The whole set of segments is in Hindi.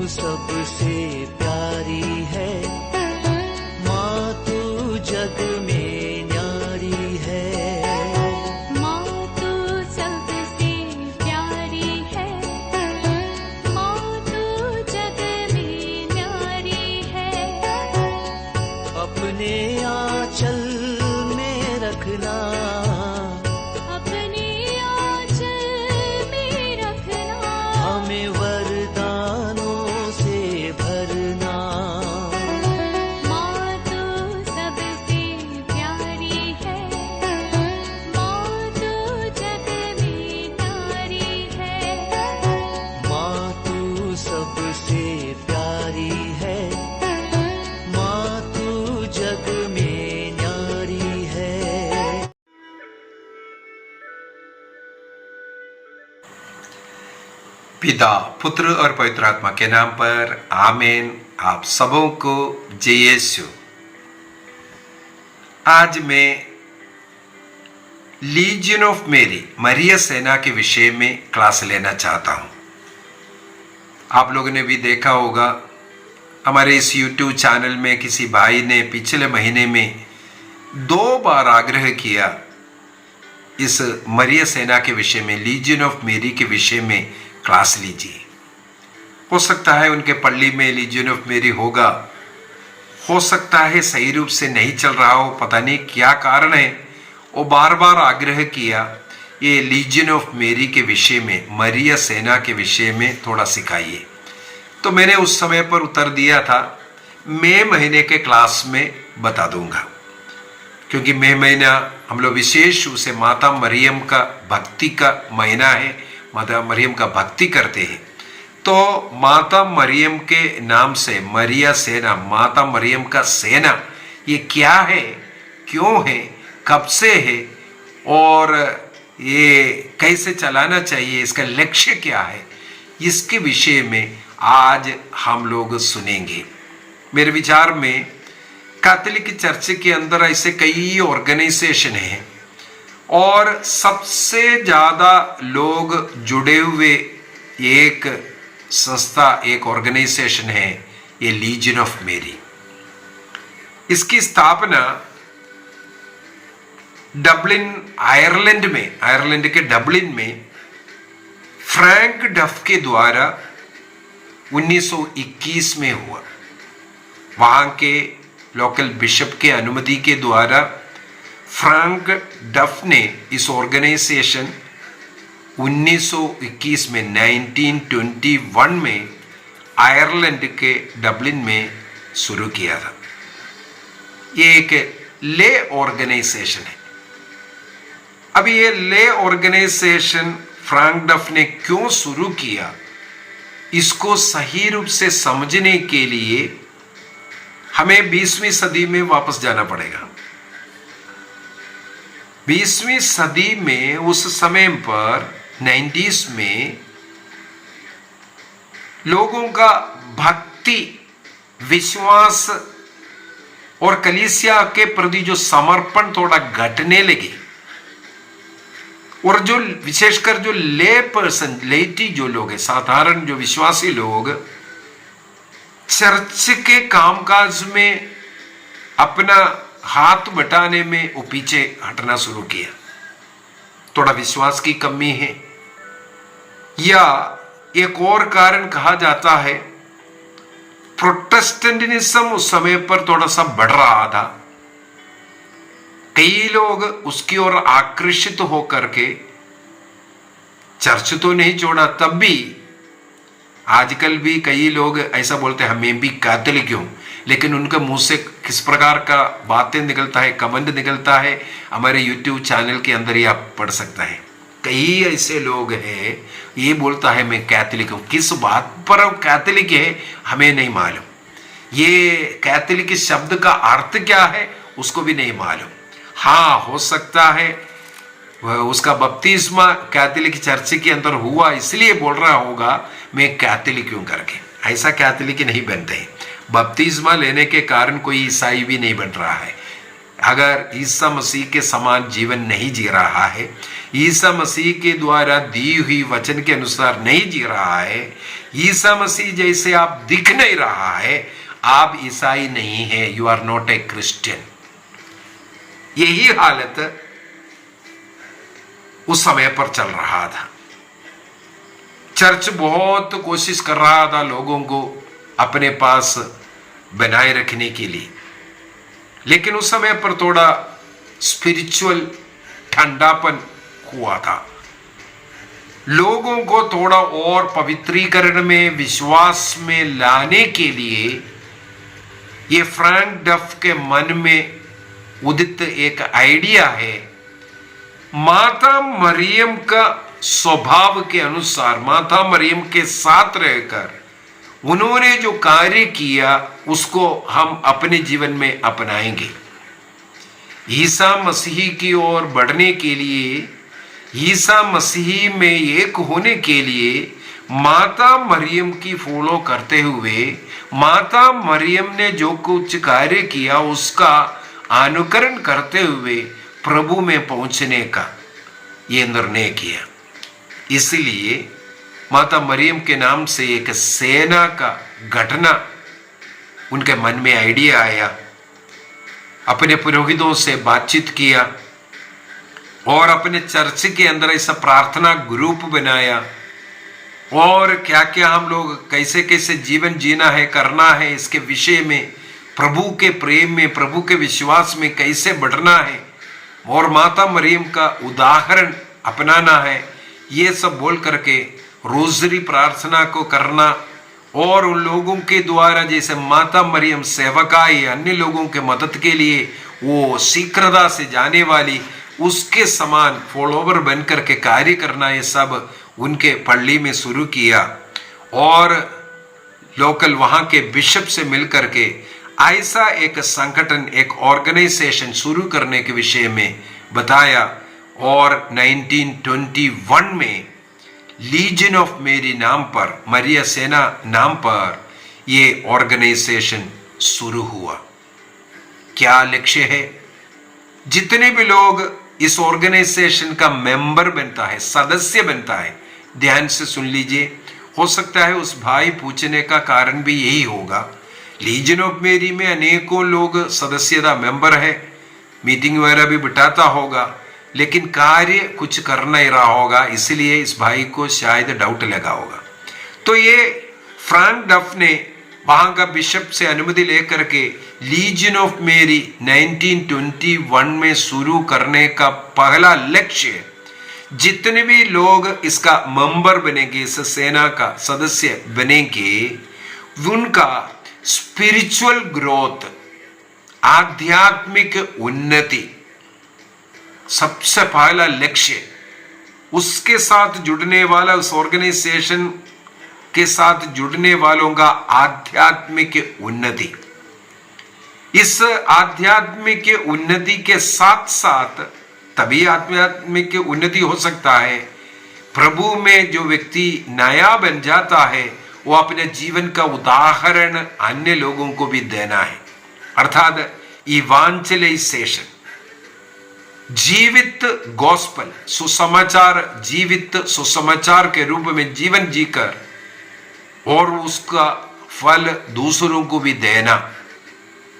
सबसे प्यारी है, माँ तू जग में न्यारी है। माँ तू सबसे प्यारी है, माँ तू जग में न्यारी है। अपने आंचल में रखना, अपने आंचल में रखना, हमें वरदानों से भरना। माँ तू सबसे प्यारी है, माँ तू जग में न्यारी है। माँ तू सबसे प्यारी है, माँ तू जग में न्यारी है। पिता, पुत्र और पवित्र आत्मा के नाम पर आमीन। आप सबों को जय यीशु। आज मैं लीजियन ऑफ मेरी, मरिया सेना के विषय में क्लास लेना चाहता हूं। आप लोगों ने भी देखा होगा, हमारे इस YouTube चैनल में किसी भाई ने पिछले महीने में 2 बार आग्रह किया इस मरिया सेना के विषय में, लीजियन ऑफ मेरी के विषय में क्लास लीजिए। हो सकता है उनके पल्ली में लीजियन ऑफ मेरी होगा, हो सकता है सही रूप से नहीं चल रहा हो, पता नहीं क्या कारण है। वो बार बार आग्रह किया ये लीजियन ऑफ मेरी के विषय में, मरिया सेना के विषय में थोड़ा सिखाइए। तो मैंने उस समय पर उत्तर दिया था मई महीने के क्लास में बता दूंगा, क्योंकि मई महीना हम लोग विशेष रूप से माता मरियम का भक्ति का महीना है, माता मरियम का भक्ति करते हैं। तो माता मरियम के नाम से मरिया सेना, माता मरियम का सेना, ये क्या है, क्यों है, कब से है और ये कैसे चलाना चाहिए, इसका लक्ष्य क्या है, इसके विषय में आज हम लोग सुनेंगे। मेरे विचार में कैथोलिक चर्च के अंदर ऐसे कई ऑर्गेनाइजेशन हैं और सबसे ज़्यादा लोग जुड़े हुए एक संस्था, एक ऑर्गेनाइजेशन है, ये लीजियन ऑफ मेरी। इसकी स्थापना डबलिन, आयरलैंड में, आयरलैंड के डबलिन में फ्रैंक डफ के द्वारा 1921 में हुआ। वहाँ के लोकल बिशप के अनुमति के द्वारा फ्रैंक डफ ने इस ऑर्गेनाइजेशन 1921 में, 1921 में आयरलैंड के डबलिन में शुरू किया था। ये एक ले ऑर्गेनाइजेशन है। अब ये ले ऑर्गेनाइजेशन फ्रैंक डफ ने क्यों शुरू किया, इसको सही रूप से समझने के लिए हमें 20वीं सदी में वापस जाना पड़ेगा। 20वीं सदी में, उस समय पर 90s में लोगों का भक्ति, विश्वास और कलीसिया के प्रति जो समर्पण थोड़ा घटने लगे और जो विशेषकर जो ले पर्सन, लेटी जो लोग हैं, साधारण जो विश्वासी लोग, चर्च के कामकाज में अपना हाथ बटाने में वो पीछे हटना शुरू किया। थोड़ा विश्वास की कमी है, या एक और कारण कहा जाता है प्रोटेस्टेंटिज्म उस समय पर थोड़ा सा बढ़ रहा था। कई लोग उसकी ओर आकर्षित होकर के चर्च तो नहीं छोड़ा, तब भी आजकल भी कई लोग ऐसा बोलते हैं हमें भी कैथोलिक हूं, लेकिन उनके मुंह से किस प्रकार का बातें निकलता है, कमेंट निकलता है, हमारे YouTube चैनल के अंदर ही आप पढ़ सकता है। कई ऐसे लोग हैं, ये बोलता है मैं कैथोलिक हूं, किस बात पर वो कैथोलिक है हमें नहीं मालूम, ये कैथोलिक शब्द का अर्थ क्या है उसको भी नहीं मालूम। हाँ, हो सकता है उसका बपतिस्मा कैथोलिक चर्च के अंदर हुआ इसलिए बोल रहा होगा मैं कैथोलिक हूं करके। ऐसा कैथोलिक नहीं बनते हैं। बपतिस्मा लेने के कारण कोई ईसाई भी नहीं बन रहा है। अगर ईसा मसीह के समान जीवन नहीं जी रहा है, ईसा मसीह के द्वारा दी हुई वचन के अनुसार नहीं जी रहा है, ईसा मसीह जैसे आप दिख नहीं रहा है, आप ईसाई नहीं है, you are not a Christian. यही हालत उस समय पर चल रहा था। चर्च बहुत कोशिश कर रहा था लोगों को अपने पास बनाए रखने के लिए, लेकिन उस समय पर थोड़ा स्पिरिचुअल ठंडापन हुआ था। लोगों को थोड़ा और पवित्रीकरण में, विश्वास में लाने के लिए ये फ्रैंक डफ के मन में उदित एक आइडिया है। माता मरियम का स्वभाव के अनुसार, माता मरियम के साथ रहकर उन्होंने जो कार्य किया उसको हम अपने जीवन में अपनाएंगे। ईसा मसीह की ओर बढ़ने के लिए, ईसा मसीह में एक होने के लिए माता मरियम की फॉलो करते हुए, माता मरियम ने जो कुछ कार्य किया उसका अनुकरण करते हुए प्रभु में पहुंचने का ये निर्णय किया। इसलिए माता मरियम के नाम से एक सेना का घटना उनके मन में आइडिया आया। अपने पुरोहितों से बातचीत किया और अपने चर्च के अंदर ऐसा प्रार्थना ग्रुप बनाया, और क्या क्या हम लोग कैसे कैसे जीवन जीना है, करना है, इसके विषय में, प्रभु के प्रेम में, प्रभु के विश्वास में कैसे बढ़ना है और माता मरियम का उदाहरण अपनाना है, ये सब बोल करके रोजरी प्रार्थना को करना। और उन लोगों के द्वारा जैसे माता मरियम सेवकाई, अन्य लोगों के मदद के लिए वो शीघ्रता से जाने वाली, उसके समान फॉलोवर बन करके कार्य करना, ये सब उनके पल्ली में शुरू किया। और लोकल वहाँ के बिशप से मिल करके ऐसा एक संगठन, एक ऑर्गेनाइजेशन शुरू करने के विषय में बताया। और 1921 में लीजन ऑफ मेरी नाम पर, मरिया सेना नाम पर ये ऑर्गेनाइजेशन शुरू हुआ। क्या लक्ष्य है? जितने भी लोग इस ऑर्गेनाइजेशन का मेंबर बनता है, सदस्य बनता है, ध्यान से सुन लीजिए, हो सकता है उस भाई पूछने का कारण भी यही होगा। लीजन ऑफ मेरी में अनेकों लोग सदस्यता मेंबर है, मीटिंग वगैरह भी बिठाता होगा, लेकिन कार्य कुछ कर नहीं रहा होगा, इसलिए इस भाई को शायद डाउट लगा होगा। तो ये फ्रैंक डफ ने वहां का बिशप से अनुमति लेकर के लीजन ऑफ मेरी 1921 में शुरू करने का पहला लक्ष्य, जितने भी लोग इसका मेंबर बनेंगे, इस सेना का सदस्य बनेंगे, उनका स्पिरिचुअल ग्रोथ, आध्यात्मिक उन्नति सबसे पहला लक्ष्य। उसके साथ जुड़ने वाला, उस ऑर्गेनाइजेशन के साथ जुड़ने वालों का आध्यात्मिक उन्नति। इस आध्यात्मिक उन्नति के साथ साथ तभी आध्यात्मिक उन्नति हो सकता है, प्रभु में जो व्यक्ति नया बन जाता है वो अपने जीवन का उदाहरण अन्य लोगों को भी देना है, अर्थात इवांजेलाइजेशन, जीवित गॉस्पल, सुसमाचार, जीवित सुसमाचार के रूप में जीवन जीकर और उसका फल दूसरों को भी देना,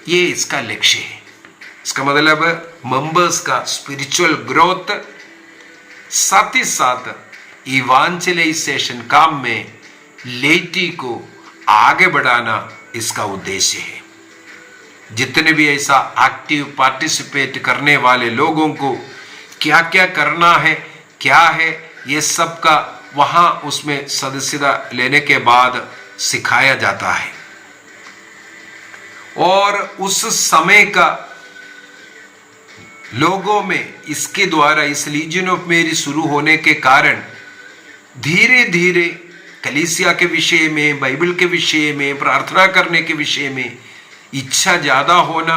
ये इसका लक्ष्य है। इसका मतलब मेंबर्स का स्पिरिचुअल ग्रोथ, साथ ही साथ इवांजेलाइजेशन काम में लेटी को आगे बढ़ाना इसका उद्देश्य है। जितने भी ऐसा एक्टिव पार्टिसिपेट करने वाले लोगों को क्या क्या करना है, क्या है, ये सब का वहां उसमें सदस्यता लेने के बाद सिखाया जाता है। और उस समय का लोगों में इसके द्वारा, इस लीजन ऑफ मेरी शुरू होने के कारण धीरे धीरे कलीसिया के विषय में, बाइबल के विषय में, प्रार्थना करने के विषय में इच्छा ज्यादा होना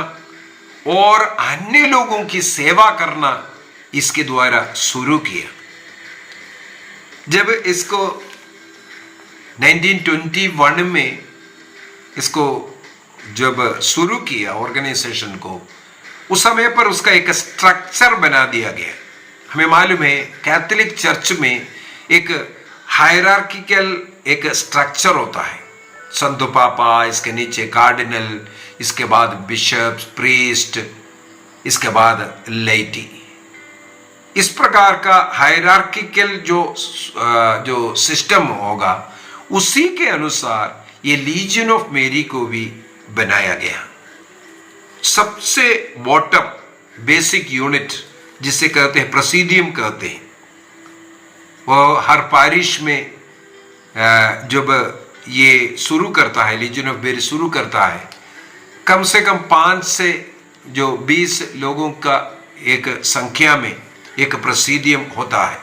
और अन्य लोगों की सेवा करना इसके द्वारा शुरू किया। जब इसको 1921 में इसको जब शुरू किया ऑर्गेनाइजेशन को, उस समय पर उसका एक स्ट्रक्चर बना दिया गया। हमें मालूम है कैथोलिक चर्च में एक हायरार्किकल एक स्ट्रक्चर होता है। संतो पापा, इसके नीचे कार्डिनल, इसके बाद बिशप, प्रीस्ट, इसके बाद लेटी। इस प्रकार का हायरार्किकल जो सिस्टम होगा उसी के अनुसार ये लीजियन ऑफ मेरी को भी बनाया गया। सबसे बॉटम बेसिक यूनिट जिसे कहते हैं प्रेसिडियम कहते हैं, वो हर पारिश में जब ये शुरू करता है, लीजियन ऑफ मेरी शुरू करता है, कम से कम 5 से 20 लोगों का एक संख्या में एक प्रेसिडियम होता है।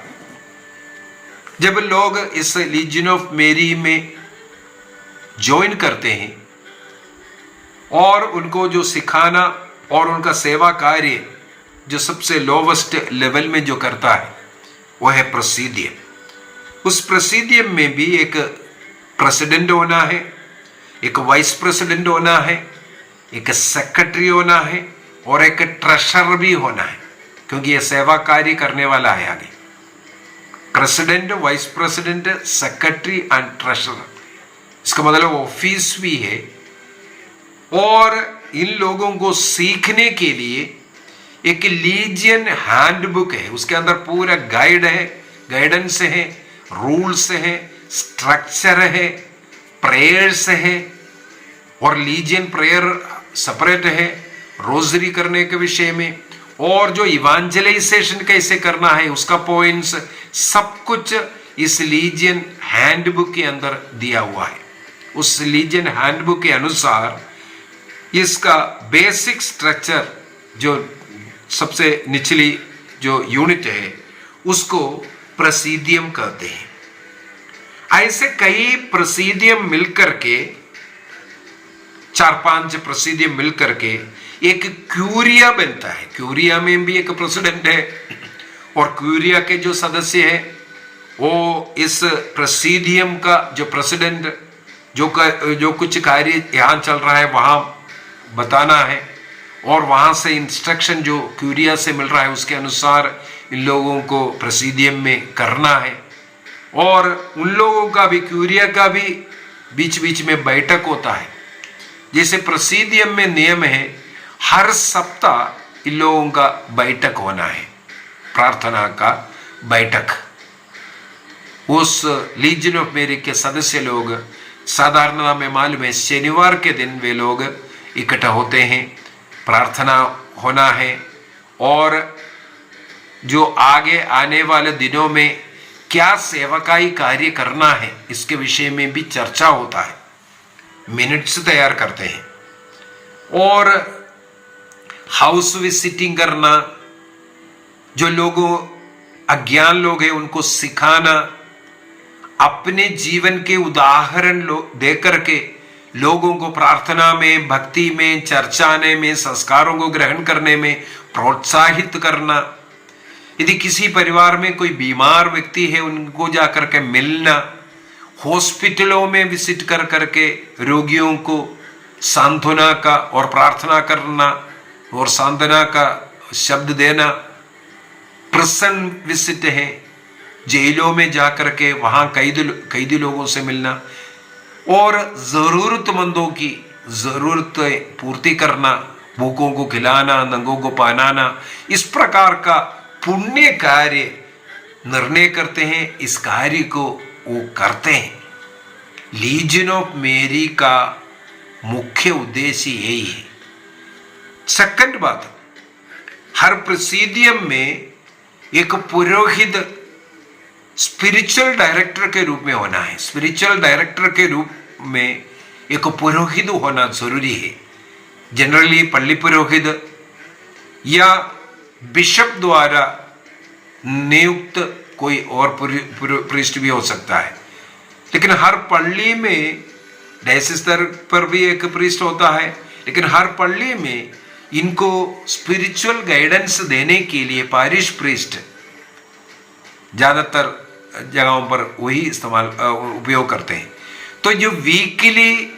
जब लोग इस लीजियन ऑफ मेरी में ज्वाइन करते हैं और उनको जो सिखाना और उनका सेवा कार्य जो सबसे लोवेस्ट लेवल में जो करता है वह है प्रेसिडियम। उस प्रेसिडियम में भी एक प्रेसिडेंट होना है, एक वाइस प्रेसिडेंट होना है, एक सेक्रेटरी होना है और एक ट्रेशरर भी होना है, क्योंकि यह सेवा कार्य करने वाला है आगे। President, vice president, secretary and ट्रेशरर, इसका मतलब ऑफिस भी है। और इन लोगों को सीखने के लिए एक लीजियन हैंडबुक है, उसके अंदर पूरा गाइड है, गाइडेंस है, रूल्स है, स्ट्रक्चर है, प्रेयर्स है। और लीजियन प्रेयर सेपरेट है रोजरी करने के विषय में, और जो इवांजलाइजेशन कैसे करना है उसका पॉइंट्स, सब कुछ इस लीजियन हैंडबुक के अंदर दिया हुआ है। उस लीजियन हैंडबुक के अनुसार इसका बेसिक स्ट्रक्चर, जो सबसे निचली जो यूनिट है, उसको प्रेसिडियम कहते हैं। ऐसे कई प्रेसिडियम मिलकर के, 4-5 प्रेसिडियम मिलकर के एक क्यूरिया बनता है। क्यूरिया में भी एक प्रेसिडेंट है और क्यूरिया के जो सदस्य है वो इस प्रेसिडियम का जो प्रेसिडेंट जो कुछ कार्य यहाँ चल रहा है वहाँ बताना है, और वहाँ से इंस्ट्रक्शन जो क्यूरिया से मिल रहा है उसके अनुसार इन लोगों को प्रेसिडियम में करना है। और उन लोगों का भी, क्यूरिया का भी बीच बीच में बैठक होता है। जैसे प्रेसिडियम में नियम है हर सप्ताह इन लोगों का बैठक होना है, प्रार्थना का बैठक। उस लीजियन ऑफ मेरी के सदस्य लोग साधारणतः में मालूम है शनिवार के दिन वे लोग इकट्ठा होते हैं, प्रार्थना होना है, और जो आगे आने वाले दिनों में क्या सेवकाई कार्य करना है इसके विषय में भी चर्चा होता है, मिनट्स तैयार करते हैं। और हाउस विजिटिंग करना, जो लोगों अज्ञान लोग हैं उनको सिखाना, अपने जीवन के उदाहरण दे करके लोगों को प्रार्थना में, भक्ति में, चर्चाने में, संस्कारों को ग्रहण करने में प्रोत्साहित करना। यदि किसी परिवार में कोई बीमार व्यक्ति है उनको जाकर के मिलना, हॉस्पिटलों में विजिट कर करके रोगियों को सांत्वना का और प्रार्थना करना और सांत्वना का शब्द देना। प्रिजन विजिट है, जेलों में जाकर के वहाँ कैदी लोगों से मिलना और ज़रूरतमंदों की ज़रूरतें पूर्ति करना, भूखों को खिलाना, नंगों को पहनाना। इस प्रकार का पुण्य कार्य निर्णय करते हैं, इस कार्य को वो करते हैं। लीजियन ऑफ मेरी का मुख्य उद्देश्य यही है। सेकंड बात, हर प्रेसिडियम में एक पुरोहित स्पिरिचुअल डायरेक्टर के रूप में होना है। स्पिरिचुअल डायरेक्टर के रूप में एक पुरोहित होना जरूरी है। जनरली पल्ली पुरोहित या बिशप द्वारा नियुक्त कोई और प्रीस्ट भी हो सकता है, लेकिन हर पल्ली में डायसिस स्तर पर भी एक प्रीस्ट होता है, लेकिन हर पल्ली में इनको स्पिरिचुअल गाइडेंस देने के लिए पारिश प्रीस्ट ज्यादातर जगहों पर वही उपयोग करते हैं। तो जो वीकली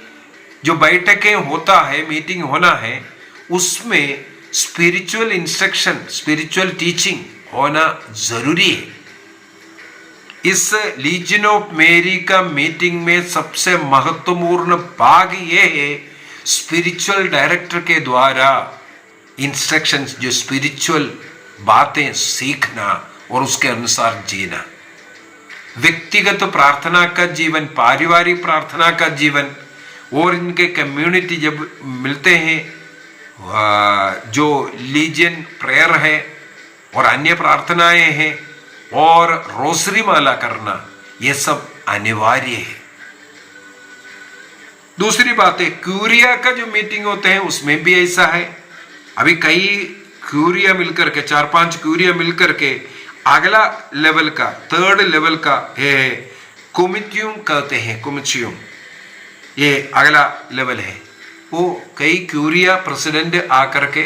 जो बैठकें होता है, मीटिंग होना है, उसमें स्पिरिचुअल इंस्ट्रक्शन, स्पिरिचुअल टीचिंग होना जरूरी है। इस लीजन ऑफ मेरी का मीटिंग में सबसे महत्वपूर्ण भाग ये है, स्पिरिचुअल डायरेक्टर के द्वारा इंस्ट्रक्शंस, जो स्पिरिचुअल बातें सीखना और उसके अनुसार जीना। व्यक्तिगत प्रार्थना का जीवन, पारिवारिक प्रार्थना का जीवन और इनके कम्युनिटी जब मिलते हैं, जो लीजन प्रेयर है और अन्य प्रार्थनाएं हैं और रोसरी माला करना, ये सब अनिवार्य है। दूसरी बात है, क्यूरिया का जो मीटिंग होते हैं उसमें भी ऐसा है। अभी कई क्यूरिया मिलकर के, 4-5 क्यूरिया मिलकर के अगला लेवल का, थर्ड लेवल का है कोमिट्यूम कहते हैं, कोमिट्यूम, ये अगला लेवल है। वो कई क्यूरिया प्रेसिडेंट आकर के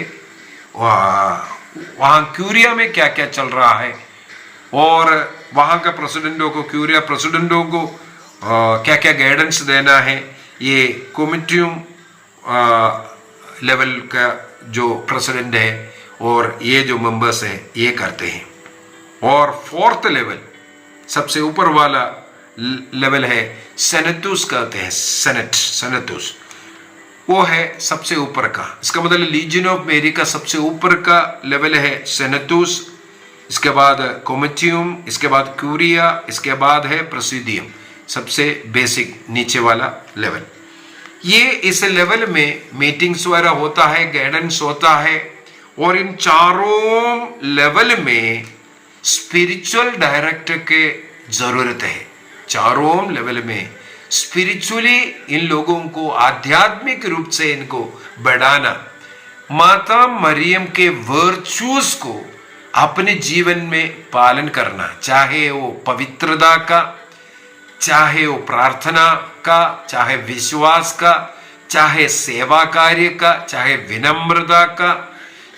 वहां क्यूरिया में क्या क्या चल रहा है और वहां का प्रेसिडेंटों को, क्यूरिया प्रेसिडेंटों को क्या क्या गाइडेंस देना है, ये कोमिट्यूम लेवल का जो प्रेसिडेंट है और ये जो मेंबर्स हैं ये करते हैं। और फोर्थ लेवल, सबसे ऊपर वाला लेवल है सेनेटूस कहते हैं, सेनेटूस, वो है सबसे ऊपर का। इसका मतलब लीजन ऑफ मेरी का सबसे ऊपर का लेवल है सेनेटूस, इसके बाद कोमिट्यूम, इसके बाद क्यूरिया, इसके बाद है प्रेसिडियम, सबसे बेसिक नीचे वाला लेवल। ये इस लेवल में मीटिंग्स वगैरह होता है, गाइडेंस होता है और इन चारों लेवल में स्पिरिचुअल डायरेक्टर के जरूरत है। चारों लेवल में स्पिरिचुअली इन लोगों को, आध्यात्मिक रूप से इनको बढ़ाना, माता मरियम के वर्चूज को अपने जीवन में पालन करना, चाहे वो पवित्रता का, चाहे वो प्रार्थना का, चाहे विश्वास का, चाहे सेवा कार्य का, चाहे विनम्रता का,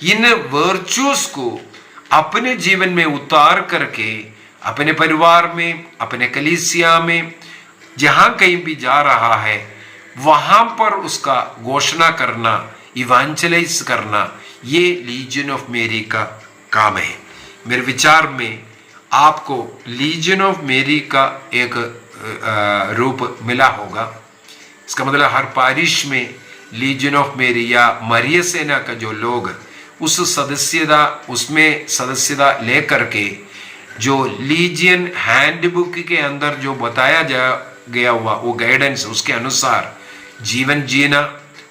इन वर्चूज को अपने जीवन में उतार करके अपने परिवार में, अपने कलीसिया में, जहां कहीं भी जा रहा है वहां पर उसका घोषणा करना, इवेंजलाइज करना, ये लीजन ऑफ मेरी का काम है। मेरे विचार में आपको लीजन ऑफ मेरी का एक रूप मिला होगा। इसका मतलब हर पारिश में लीजन ऑफ मेरी या मरिया सेना का जो लोग उस सदस्यता, उसमें सदस्यता लेकर के जो लीजियन हैंडबुक के अंदर जो बताया गया हुआ वो गाइडेंस, उसके अनुसार जीवन जीना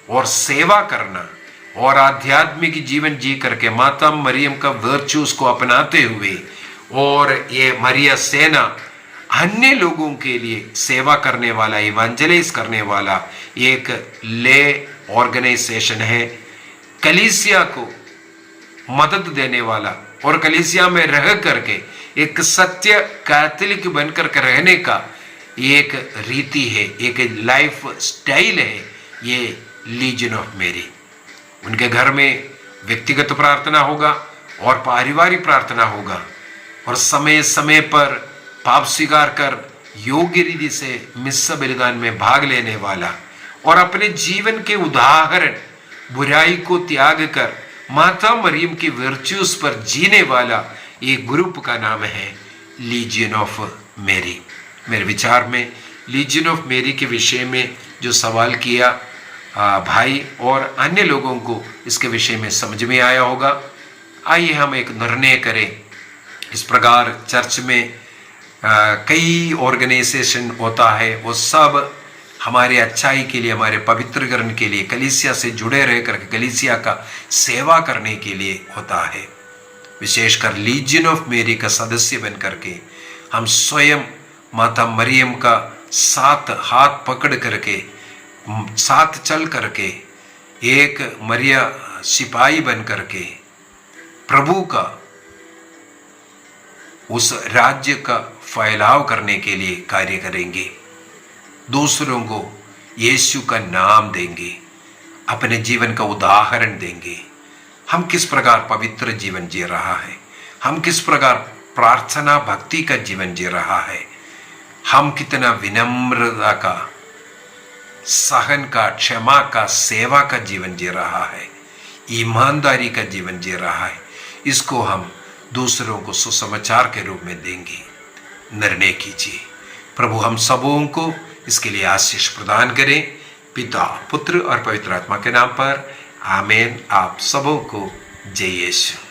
और सेवा करना और आध्यात्मिक जीवन जी करके माता मरियम का वर्चूस को अपनाते हुए और ये मरिया सेना अन्य लोगों के लिए सेवा करने वाला, इवेंजलाइज करने वाला एक ले ऑर्गेनाइजेशन है। कलीसिया को मदद देने वाला और कलीसिया में रह करके एक सत्य कैथोलिक बनकर के रहने का एक रीति है, एक लाइफ स्टाइल है ये लीजन ऑफ मेरी। उनके घर में व्यक्तिगत प्रार्थना होगा और पारिवारिक प्रार्थना होगा और समय समय पर पाप स्वीकार कर योग्य रीति से मिस्सा बलिदान में भाग लेने वाला और अपने जीवन के उदाहरण, बुराई को त्याग कर माता मरियम की वर्च्यूज पर जीने वाला एक ग्रुप का नाम है लीजियन ऑफ मेरी। मेरे विचार में लीजियन ऑफ मेरी के विषय में जो सवाल किया भाई और अन्य लोगों को इसके विषय में समझ में आया होगा। आइए हम एक निर्णय करें। इस प्रकार चर्च में कई ऑर्गेनाइजेशन होता है, वो सब हमारे अच्छाई के लिए, हमारे पवित्रीकरण के लिए, कलीसिया से जुड़े रह करके कलीसिया का सेवा करने के लिए होता है। विशेषकर लीजियन ऑफ मेरी का सदस्य बन करके हम स्वयं माता मरियम का साथ हाथ पकड़ करके, साथ चल करके, एक मरिया सिपाही बन करके प्रभु का उस राज्य का फैलाव करने के लिए कार्य करेंगे। दूसरों को यीशु का नाम देंगे, अपने जीवन का उदाहरण देंगे। हम किस प्रकार पवित्र जीवन जी रहा है, हम किस प्रकार प्रार्थना भक्ति का जीवन जी रहा है, हम कितना विनम्रता का, सहन का, क्षमा का, सेवा का जीवन जी रहा है, ईमानदारी का जीवन जी रहा है, इसको हम दूसरों को सुसमाचार के रूप में देंगे। निर्णय कीजिए। प्रभु हम सबों को इसके लिए आशीष प्रदान करें। पिता, पुत्र और पवित्र आत्मा के नाम पर आमीन। आप सबों को जय यीशु।